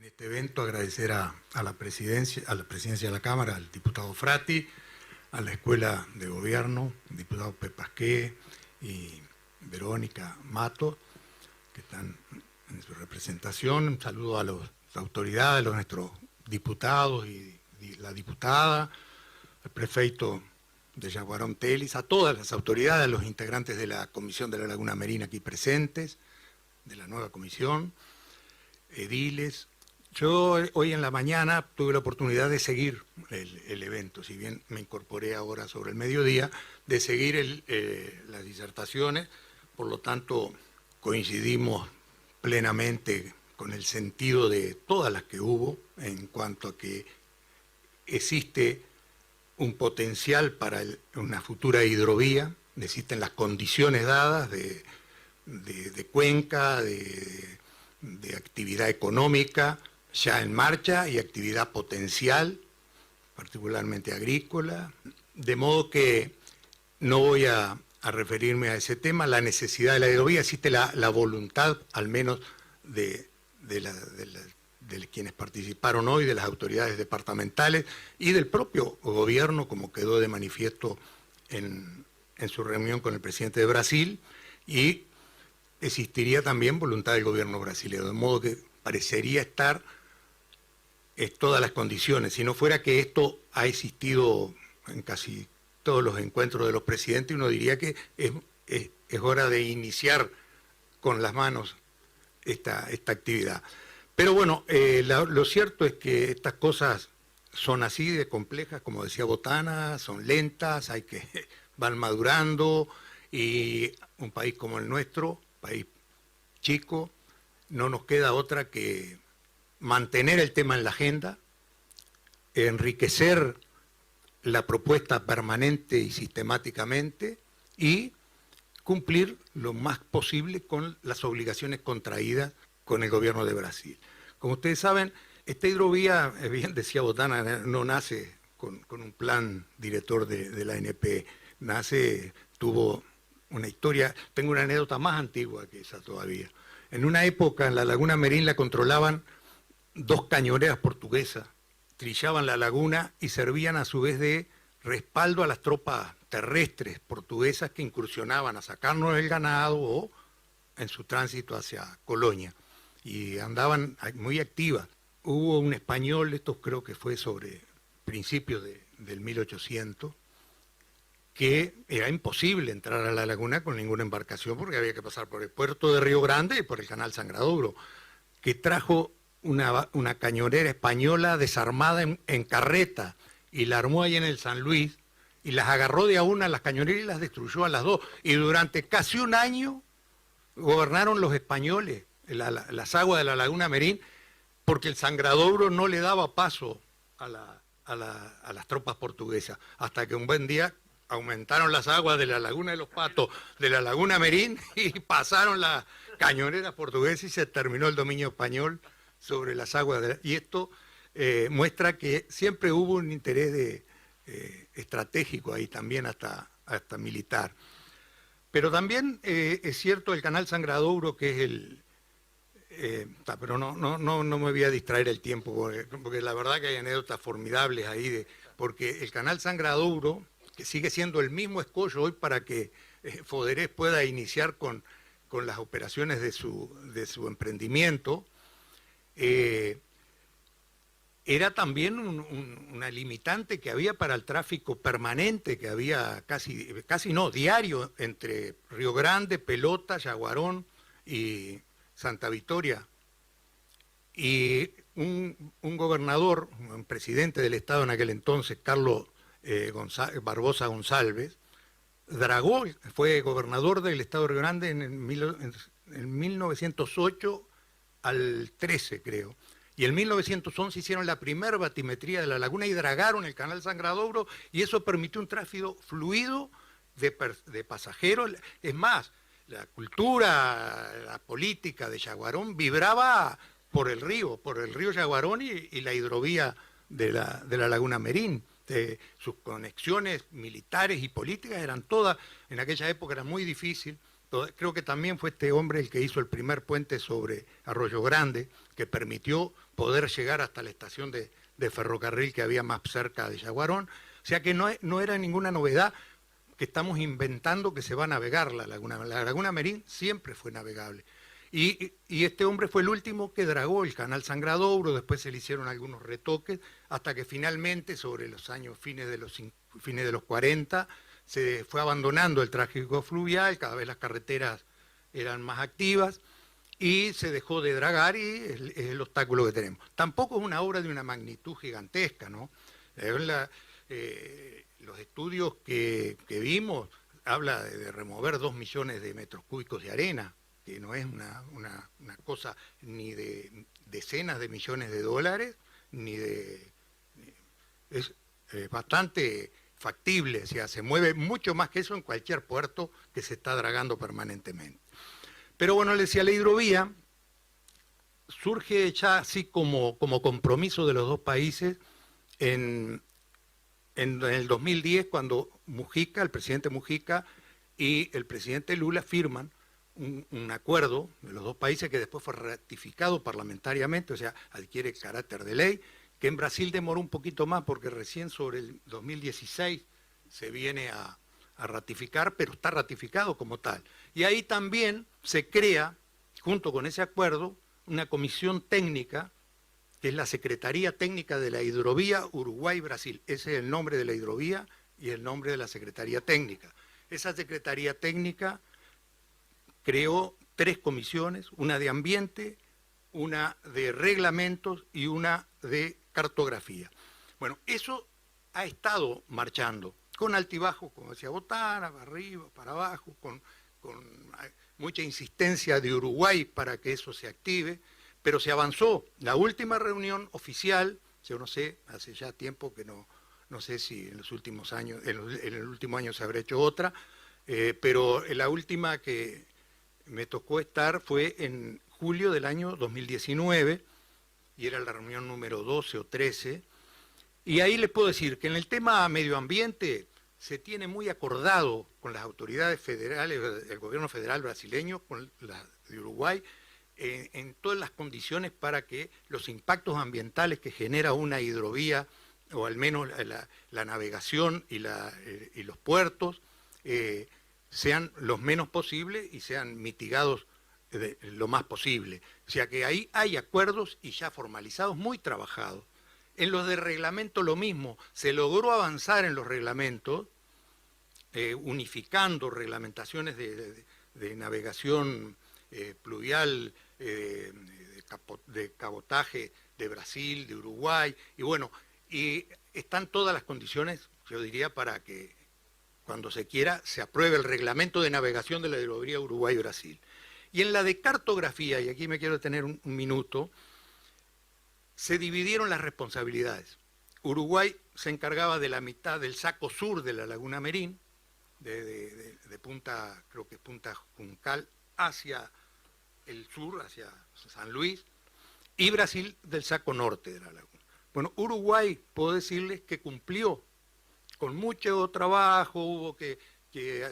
este evento agradecer a la presidencia de la Cámara, al diputado Frati, a la Escuela de Gobierno, el diputado Pepasqué y Verónica Mato, que están en su representación. Un saludo a las autoridades, a nuestros diputados y la diputada, al prefeito de Yaguarón Telis, a todas las autoridades, a los integrantes de la Comisión de la Laguna Marina aquí presentes, de la nueva comisión, ediles. Yo hoy en la mañana tuve la oportunidad de seguir el evento, si bien me incorporé ahora sobre el mediodía, de seguir las disertaciones, por lo tanto coincidimos plenamente con el sentido de todas las que hubo en cuanto a que existe un potencial para una futura hidrovía, existen las condiciones dadas de cuenca, de actividad económica ya en marcha y actividad potencial, particularmente agrícola, de modo que no voy a referirme a ese tema. La necesidad de la hidrovía, existe la voluntad, al menos de quienes participaron hoy, de las autoridades departamentales y del propio gobierno, como quedó de manifiesto en su reunión con el presidente de Brasil, y existiría también voluntad del gobierno brasileño, de modo que parecería estar todas las condiciones. Si no fuera que esto ha existido en casi todos los encuentros de los presidentes, uno diría que es hora de iniciar con las manos esta actividad. Pero bueno, lo cierto es que estas cosas son así de complejas, como decía Botana, son lentas, van madurando, y un país como el nuestro, país chico, no nos queda otra que mantener el tema en la agenda, enriquecer la propuesta permanente y sistemáticamente y cumplir lo más posible con las obligaciones contraídas con el gobierno de Brasil. Como ustedes saben, esta hidrovía, bien decía Botana, no nace con un plan director de la ANP, tuvo una historia. Tengo una anécdota más antigua que esa todavía. En una época en la Laguna Merín la controlaban 2 cañoneras portuguesas, trillaban la laguna y servían a su vez de respaldo a las tropas terrestres portuguesas que incursionaban a sacarnos el ganado o en su tránsito hacia Colonia, y andaban muy activas. Hubo un español, esto creo que fue sobre principios del 1800, que era imposible entrar a la laguna con ninguna embarcación porque había que pasar por el puerto de Río Grande y por el canal Sangradouro, que trajo una cañonera española desarmada en carreta y la armó ahí en el San Luis y las agarró de a una las cañoneras y las destruyó a las 2. Y durante casi un año gobernaron los españoles las aguas de la Laguna Merín porque el Sangradouro no le daba paso a las tropas portuguesas, hasta que un buen día aumentaron las aguas de la Laguna de los Patos, de la Laguna Merín, y pasaron las cañoneras portuguesas y se terminó el dominio español sobre las aguas. Y esto muestra que siempre hubo un interés estratégico ahí también, hasta militar. Pero también es cierto el canal Sangradouro, que es pero no me voy a distraer el tiempo, porque la verdad que hay anécdotas formidables ahí, porque el canal Sangradouro, que sigue siendo el mismo escollo hoy para que Foderés pueda iniciar con las operaciones de su emprendimiento, era también una limitante que había para el tráfico permanente, que había casi no, diario, entre Río Grande, Pelota, Yaguarón y Santa Victoria. Y un gobernador, un presidente del Estado en aquel entonces, Carlos Barbosa González, fue gobernador del Estado de Río Grande en 1908 al 13, creo. Y en 1911 hicieron la primera batimetría de la laguna y dragaron el canal Sangradouro, y eso permitió un tráfico fluido de pasajeros. Es más, la cultura, la política de Yaguarón vibraba por el río Yaguarón y la hidrovía de la Laguna Merín. sus conexiones militares y políticas eran todas, en aquella época era muy difícil. Creo que también fue este hombre el que hizo el primer puente sobre Arroyo Grande, que permitió poder llegar hasta la estación de ferrocarril que había más cerca de Yaguarón. O sea que no era ninguna novedad que estamos inventando que se va a navegar la laguna. La laguna Merín siempre fue navegable. Y este hombre fue el último que dragó el canal Sangradouro, después se le hicieron algunos retoques, hasta que finalmente, sobre los años fines de los 40, se fue abandonando el tráfico fluvial, cada vez las carreteras eran más activas, y se dejó de dragar y es el obstáculo que tenemos. Tampoco es una obra de una magnitud gigantesca, ¿no? Los estudios que vimos habla de remover 2 millones de metros cúbicos de arena, que no es una cosa ni de decenas de millones de dólares, es bastante factible, o sea, se mueve mucho más que eso en cualquier puerto que se está dragando permanentemente. Pero bueno, le decía, la hidrovía surge ya así como compromiso de los dos países en el 2010, cuando Mujica, el presidente Mujica y el presidente Lula firman un acuerdo de los dos países que después fue ratificado parlamentariamente, o sea, adquiere carácter de ley, que en Brasil demoró un poquito más porque recién sobre el 2016 se viene a ratificar, pero está ratificado como tal. Y ahí también se crea, junto con ese acuerdo, una comisión técnica, que es la Secretaría Técnica de la Hidrovía Uruguay-Brasil. Ese es el nombre de la hidrovía y el nombre de la Secretaría Técnica. Esa Secretaría Técnica creó 3 comisiones, una de ambiente, una de reglamentos y una de cartografía. Bueno, eso ha estado marchando, con altibajos, como decía Botana, para arriba, para abajo, con mucha insistencia de Uruguay para que eso se active, pero se avanzó. La última reunión oficial, yo no sé, hace ya tiempo que no sé si en los últimos años, en el último año se habrá hecho otra, pero la última que me tocó estar fue en julio del año 2019, y era la reunión número 12 o 13, y ahí les puedo decir que en el tema medio ambiente se tiene muy acordado con las autoridades federales, el gobierno federal brasileño, con la de Uruguay, en todas las condiciones para que los impactos ambientales que genera una hidrovía, o al menos la navegación y los puertos, sean los menos posibles y sean mitigados lo más posible. O sea que ahí hay acuerdos y ya formalizados, muy trabajados. En los de reglamento lo mismo, se logró avanzar en los reglamentos, unificando reglamentaciones de navegación pluvial, de cabotaje de Brasil, de Uruguay, y bueno, y están todas las condiciones, yo diría, para que cuando se quiera se apruebe el reglamento de navegación de la hidrovía Uruguay-Brasil. Y en la de cartografía, y aquí me quiero detener un minuto, se dividieron las responsabilidades. Uruguay se encargaba de la mitad del saco sur de la laguna Merín, de punta, creo que punta Juncal, hacia el sur, hacia San Luis, y Brasil del saco norte de la laguna. Bueno, Uruguay, puedo decirles que cumplió con mucho trabajo, hubo que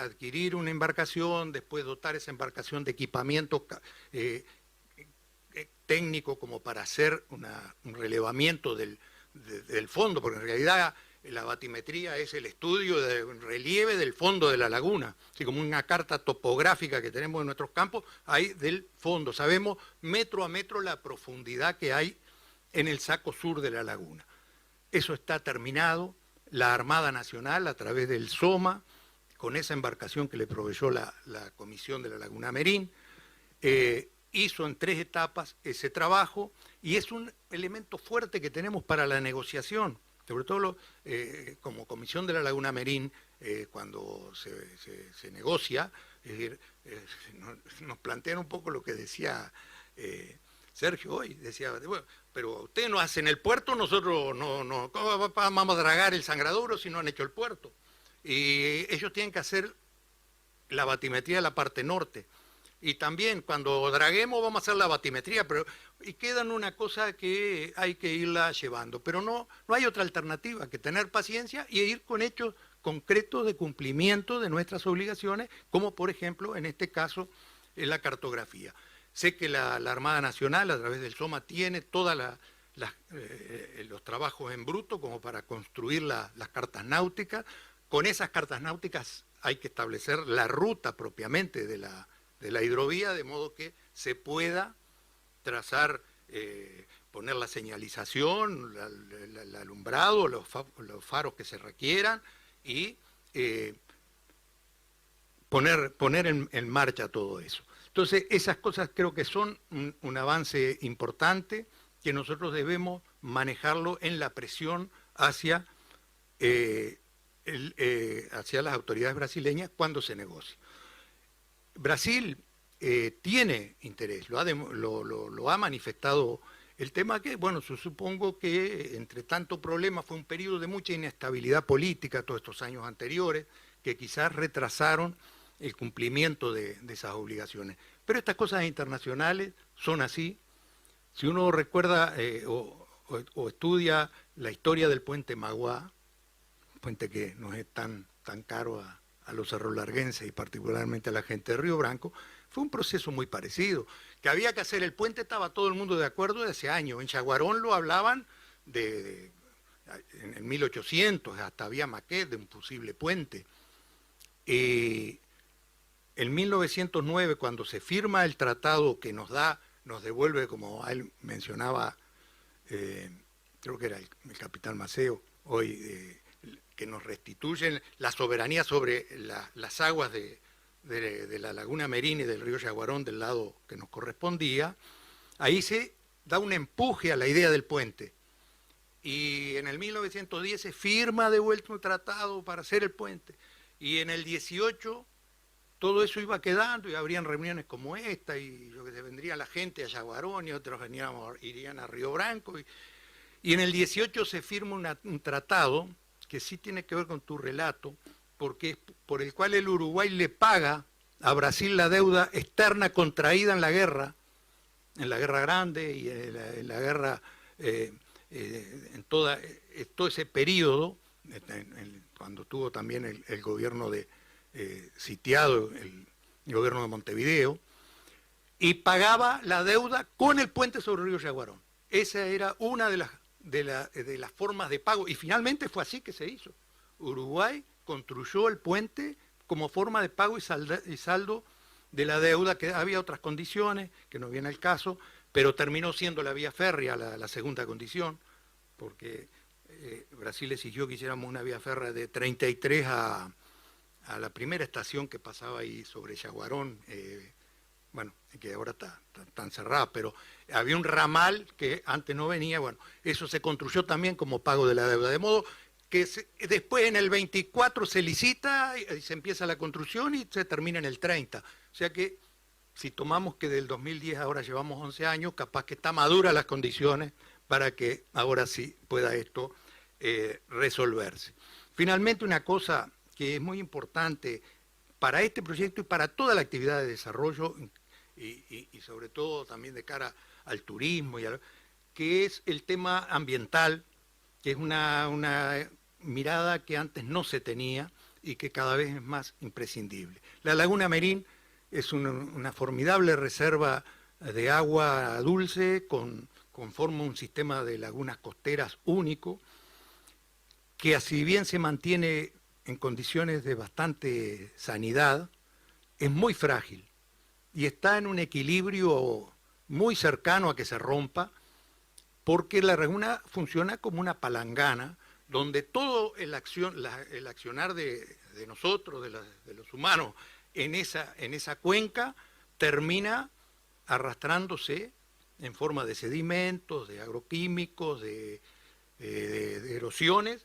adquirir una embarcación, después dotar esa embarcación de equipamiento técnico como para hacer un relevamiento del fondo, porque en realidad la batimetría es el estudio del relieve del fondo de la laguna, así como una carta topográfica que tenemos en nuestros campos, hay del fondo, sabemos metro a metro la profundidad que hay en el saco sur de la laguna. Eso está terminado. La Armada Nacional, a través del SOMA, con esa embarcación que le proveyó la Comisión de la Laguna Merín, hizo en 3 etapas ese trabajo, y es un elemento fuerte que tenemos para la negociación, sobre todo como Comisión de la Laguna Merín, cuando se negocia, es decir, nos plantean un poco lo que decía Sergio hoy, decía, bueno, pero ustedes no hacen el puerto, nosotros no ¿cómo vamos a dragar el Sangradouro si no han hecho el puerto? Y ellos tienen que hacer la batimetría de la parte norte. Y también cuando draguemos vamos a hacer la batimetría, pero y quedan una cosa que hay que irla llevando. Pero no hay otra alternativa que tener paciencia y ir con hechos concretos de cumplimiento de nuestras obligaciones, como por ejemplo en este caso la cartografía. Sé que la Armada Nacional a través del SOMA tiene todos los trabajos en bruto como para construir las cartas náuticas. Con esas cartas náuticas hay que establecer la ruta propiamente de la hidrovía, de modo que se pueda trazar, poner la señalización, el alumbrado, los faros que se requieran y poner en marcha todo eso. Entonces, esas cosas creo que son un avance importante que nosotros debemos manejarlo en la presión hacia las autoridades brasileñas cuando se negocie. Brasil tiene interés, lo ha manifestado. El tema que, bueno, yo supongo que entre tanto problema fue un periodo de mucha inestabilidad política todos estos años anteriores, que quizás retrasaron el cumplimiento de esas obligaciones. Pero estas cosas internacionales son así. Si uno recuerda o estudia la historia del puente Magua, puente que no es tan caro a los cerrolarguenses y particularmente a la gente de Río Branco, fue un proceso muy parecido. Que había que hacer el puente, estaba todo el mundo de acuerdo desde hace años. En Yaguarón lo hablaban en 1800, hasta había maquet de un posible puente. En 1909, cuando se firma el tratado que nos devuelve, como él mencionaba, creo que era el capitán Maceo, hoy, que nos restituyen la soberanía sobre las aguas de la laguna Merín y del río Yaguarón del lado que nos correspondía, ahí se da un empuje a la idea del puente. Y en el 1910 se firma de vuelta un tratado para hacer el puente. Y en el 18 todo eso iba quedando y habrían reuniones como esta, y yo que sé, vendría la gente a Yaguarón y otros irían a Río Branco. Y en el 18 se firma un tratado que sí tiene que ver con tu relato, porque por el cual el Uruguay le paga a Brasil la deuda externa contraída en la guerra grande y en la guerra, en todo ese periodo, cuando tuvo también el gobierno sitiado, el gobierno de Montevideo, y pagaba la deuda con el puente sobre el río Yaguarón. Esa era una de las formas de pago, y finalmente fue así que se hizo. Uruguay construyó el puente como forma de pago y saldo de la deuda, que había otras condiciones, que no viene al caso, pero terminó siendo la vía férrea la segunda condición, porque Brasil exigió que hiciéramos una vía férrea de 33 a la primera estación que pasaba ahí sobre Yaguarón, bueno, que ahora está cerrada, pero había un ramal que antes no venía, bueno, eso se construyó también como pago de la deuda, de modo que después en el 24 se licita y se empieza la construcción y se termina en el 30. O sea que si tomamos que del 2010 ahora llevamos 11 años, capaz que está madura las condiciones para que ahora sí pueda esto resolverse. Finalmente, una cosa que es muy importante para este proyecto y para toda la actividad de desarrollo y sobre todo también de cara al turismo, que es el tema ambiental, que es una mirada que antes no se tenía y que cada vez es más imprescindible. La Laguna Merín es una formidable reserva de agua dulce, conforma un sistema de lagunas costeras único, que así bien se mantiene en condiciones de bastante sanidad, es muy frágil y está en un equilibrio muy cercano a que se rompa, porque la laguna funciona como una palangana donde todo el accionar de nosotros, de los humanos, en esa cuenca, termina arrastrándose en forma de sedimentos, de agroquímicos, de erosiones.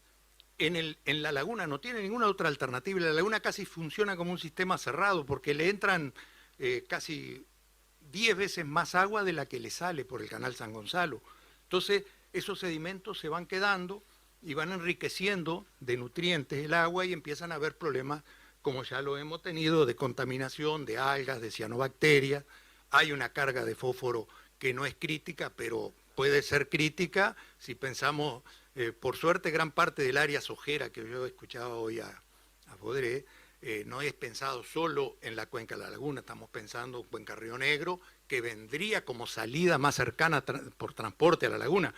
En la laguna no tiene ninguna otra alternativa. La laguna casi funciona como un sistema cerrado, porque le entran casi 10 veces más agua de la que le sale por el canal San Gonzalo. Entonces, esos sedimentos se van quedando y van enriqueciendo de nutrientes el agua y empiezan a haber problemas como ya lo hemos tenido, de contaminación, de algas, de cianobacterias. Hay una carga de fósforo que no es crítica, pero puede ser crítica si pensamos, por suerte, gran parte del área sojera que yo he escuchado hoy a Bodré, no es pensado solo en la cuenca de la laguna, estamos pensando en Cuenca Río Negro, que vendría como salida más cercana por transporte a la laguna,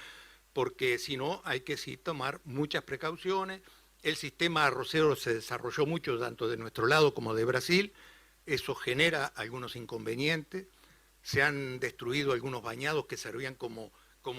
porque si no hay que sí tomar muchas precauciones. El sistema arrocero se desarrolló mucho tanto de nuestro lado como de Brasil, eso genera algunos inconvenientes, se han destruido algunos bañados que servían como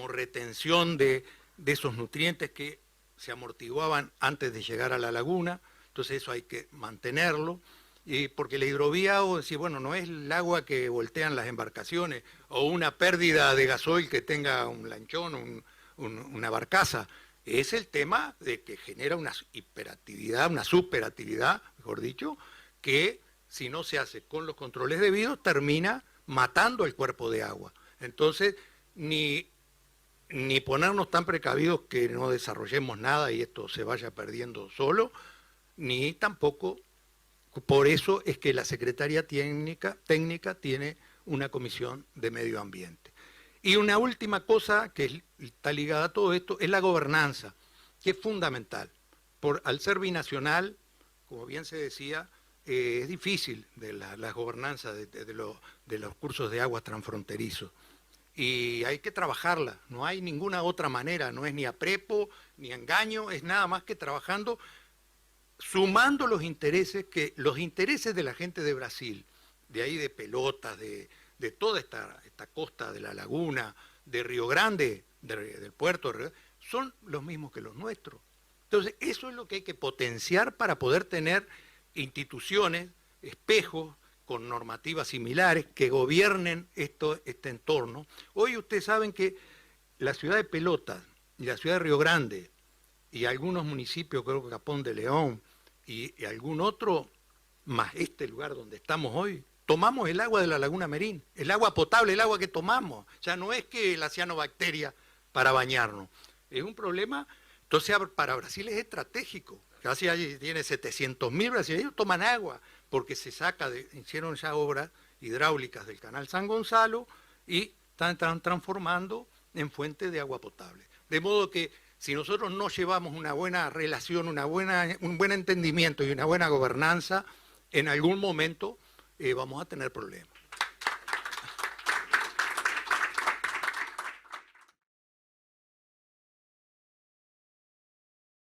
retención de esos nutrientes que se amortiguaban antes de llegar a la laguna, entonces eso hay que mantenerlo, y porque la hidrovía, o decir, bueno, no es el agua que voltean las embarcaciones, o una pérdida de gasoil que tenga un lanchón, una barcaza, es el tema de que genera una hiperactividad, una superactividad, mejor dicho, que si no se hace con los controles debidos, termina matando el cuerpo de agua. Entonces, ni ponernos tan precavidos que no desarrollemos nada y esto se vaya perdiendo solo, ni tampoco, por eso es que la Secretaría Técnica tiene una comisión de medio ambiente. Y una última cosa que está ligada a todo esto es la gobernanza, que es fundamental. Al ser binacional, como bien se decía, es difícil de la gobernanza de los cursos de aguas transfronterizos. Y hay que trabajarla, no hay ninguna otra manera, no es ni aprepo, ni engaño, es nada más que trabajando, sumando los intereses de la gente de Brasil, de ahí de Pelotas, de toda esta costa de la laguna, de Río Grande, del puerto, son los mismos que los nuestros. Entonces, eso es lo que hay que potenciar para poder tener instituciones, espejos, con normativas similares, que gobiernen este entorno. Hoy ustedes saben que la ciudad de Pelotas y la ciudad de Río Grande y algunos municipios, creo que Capón de León y algún otro, más este lugar donde estamos hoy, tomamos el agua de la Laguna Merín, el agua potable, el agua que tomamos. Ya no es que la cianobacteria para bañarnos. Es un problema, entonces para Brasil es estratégico. Casi tiene 700.000 brasileños toman agua, porque se hicieron ya obras hidráulicas del canal San Gonzalo y están transformando en fuente de agua potable. De modo que si nosotros no llevamos una buena relación, un buen entendimiento y una buena gobernanza, en algún momento vamos a tener problemas.